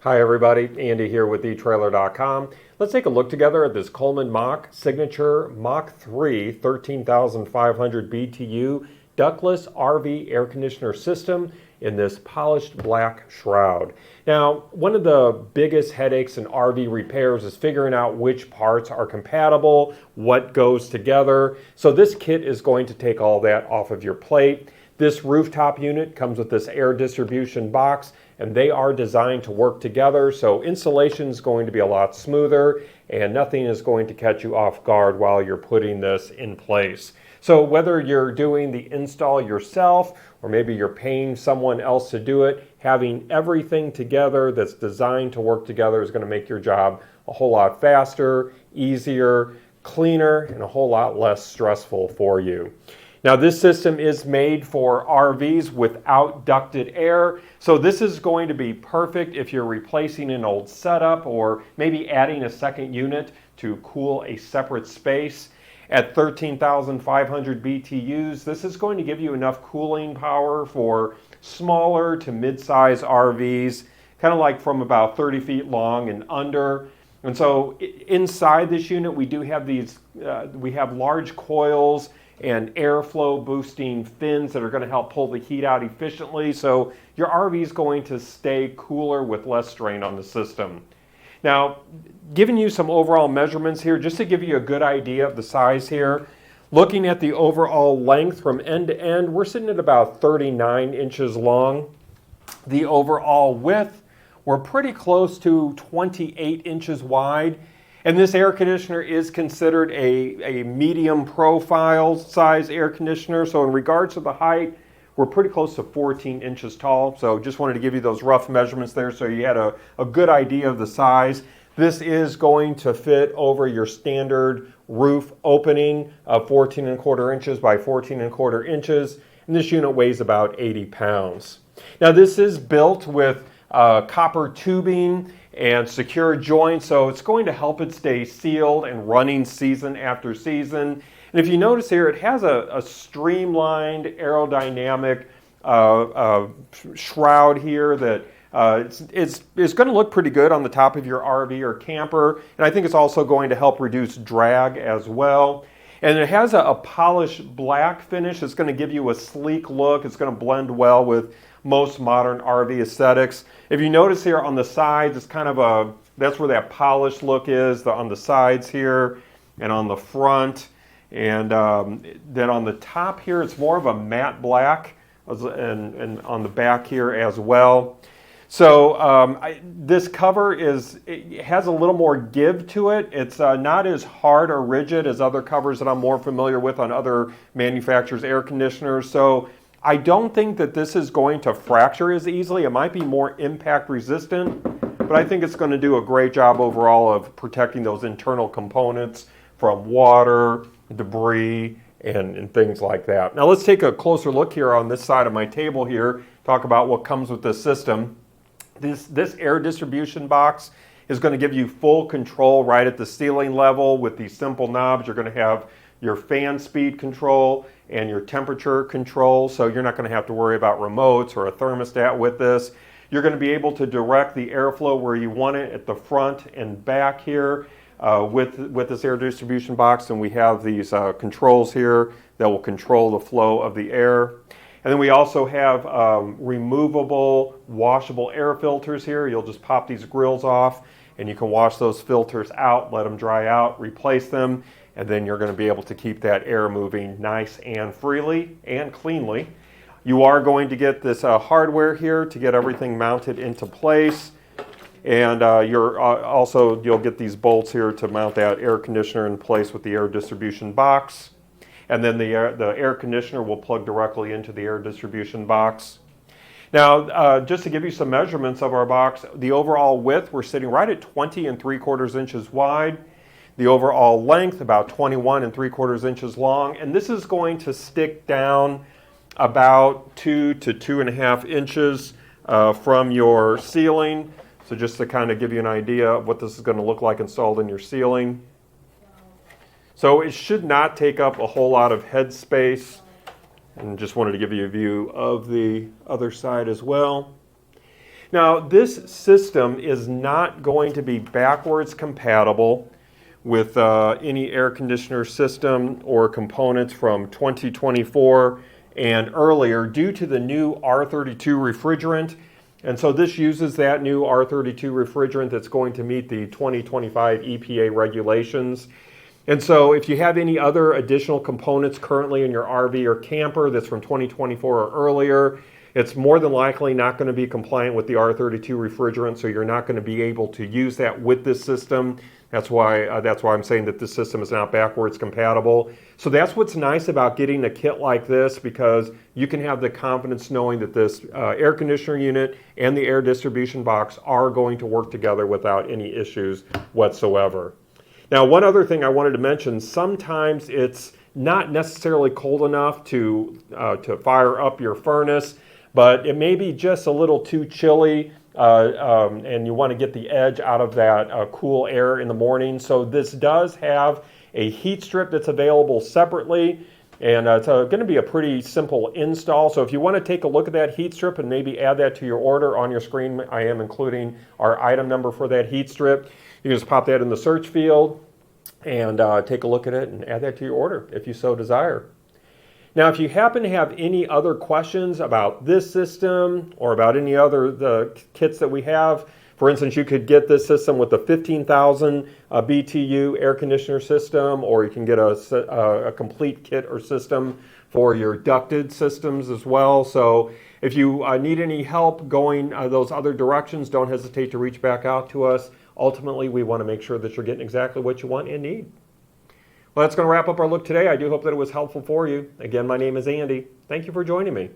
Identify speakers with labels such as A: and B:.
A: Hi everybody, Andy here with eTrailer.com. Let's take a look together at this Coleman-Mach Signature Mach 3 13,500 BTU Ductless RV Air Conditioner system in this polished black shroud. Now, one of the biggest headaches in RV repairs is figuring out which parts are compatible, what goes together. So this kit is going to take all that off of your plate. This rooftop unit comes with this air distribution box, and they are designed to work together, so installation is going to be a lot smoother and nothing is going to catch you off guard while you're putting this in place. So whether you're doing the install yourself or maybe you're paying someone else to do it, having everything together that's designed to work together is going to make your job a whole lot faster, easier, cleaner, and a whole lot less stressful for you. Now this system is made for RVs without ducted air, so this is going to be perfect if you're replacing an old setup or maybe adding a second unit to cool a separate space. At 13,500 BTUs, this is going to give you enough cooling power for smaller to mid-size RVs, kind of like from about 30 feet long and under. And so inside this unit, we do have these, we have large coils and airflow boosting fins that are going to help pull the heat out efficiently, so your RV is going to stay cooler with less strain on the system. Now, giving you some overall measurements here just to give you a good idea of the size here. Looking at the overall length from end to end, we're sitting at about 39 inches long. The overall width, we're pretty close to 28 inches wide. And this air conditioner is considered a medium profile size air conditioner. So in regards to the height, we're pretty close to 14 inches tall. So just wanted to give you those rough measurements there so you had a good idea of the size. This is going to fit over your standard roof opening of 14¼ inches by 14¼ inches. And this unit weighs about 80 pounds. Now this is built with copper tubing and secure joints, so it's going to help it stay sealed and running season after season. And if you notice here, it has a streamlined aerodynamic shroud here that it's going to look pretty good on the top of your RV or camper, and I think it's also going to help reduce drag as well. And it has a polished black finish. It's going to give you a sleek look. It's going to blend well with most modern RV aesthetics. If you notice here on the sides, it's kind of that's where that polished look is, on the sides here and on the front. And then on the top here, it's more of a matte black, and on the back here as well. So this cover it has a little more give to it. It's not as hard or rigid as other covers that I'm more familiar with on other manufacturers' air conditioners. So I don't think that this is going to fracture as easily. It might be more impact resistant, but I think it's going to do a great job overall of protecting those internal components from water, debris, and things like that. Now let's take a closer look here on this side of my table here, talk about what comes with this system. This air distribution box is going to give you full control right at the ceiling level with these simple knobs. You're going to have your fan speed control and your temperature control, so you're not going to have to worry about remotes or a thermostat with this. You're going to be able to direct the airflow where you want it at the front and back here with this air distribution box, and we have these controls here that will control the flow of the air. And then we also have removable washable air filters here. You'll just pop these grills off and you can wash those filters out, let them dry out, replace them, and then you're going to be able to keep that air moving nice and freely and cleanly. You are going to get this hardware here to get everything mounted into place. And you'll get these bolts here to mount that air conditioner in place with the air distribution box. And then the air conditioner will plug directly into the air distribution box. Now, just to give you some measurements of our box, the overall width, we're sitting right at 20¾ inches wide. The overall length, about 21¾ inches long. And this is going to stick down about 2 to 2½ inches from your ceiling. So just to kind of give you an idea of what this is going to look like installed in your ceiling. So it should not take up a whole lot of head space. And just wanted to give you a view of the other side as well. Now, this system is not going to be backwards compatible with any air conditioner system or components from 2024 and earlier due to the new R32 refrigerant. And so this uses that new R32 refrigerant that's going to meet the 2025 EPA regulations. And so if you have any other additional components currently in your RV or camper that's from 2024 or earlier, it's more than likely not going to be compliant with the R32 refrigerant, so you're not going to be able to use that with this system. That's why I'm saying that this system is not backwards compatible. So that's what's nice about getting a kit like this, because you can have the confidence knowing that this air conditioner unit and the air distribution box are going to work together without any issues whatsoever. Now, one other thing I wanted to mention, sometimes it's not necessarily cold enough to fire up your furnace, but it may be just a little too chilly and you want to get the edge out of that cool air in the morning. So this does have a heat strip that's available separately, and it's going to be a pretty simple install. So if you want to take a look at that heat strip and maybe add that to your order, on your screen I am including our item number for that heat strip. You can just pop that in the search field and take a look at it and add that to your order if you so desire. Now, if you happen to have any other questions about this system or about any other the kits that we have, for instance, you could get this system with the 15,000 BTU air conditioner system, or you can get a complete kit or system for your ducted systems as well. So if you need any help going those other directions, don't hesitate to reach back out to us. Ultimately, we want to make sure that you're getting exactly what you want and need. Well, that's going to wrap up our look today. I do hope that it was helpful for you. Again, my name is Andy. Thank you for joining me.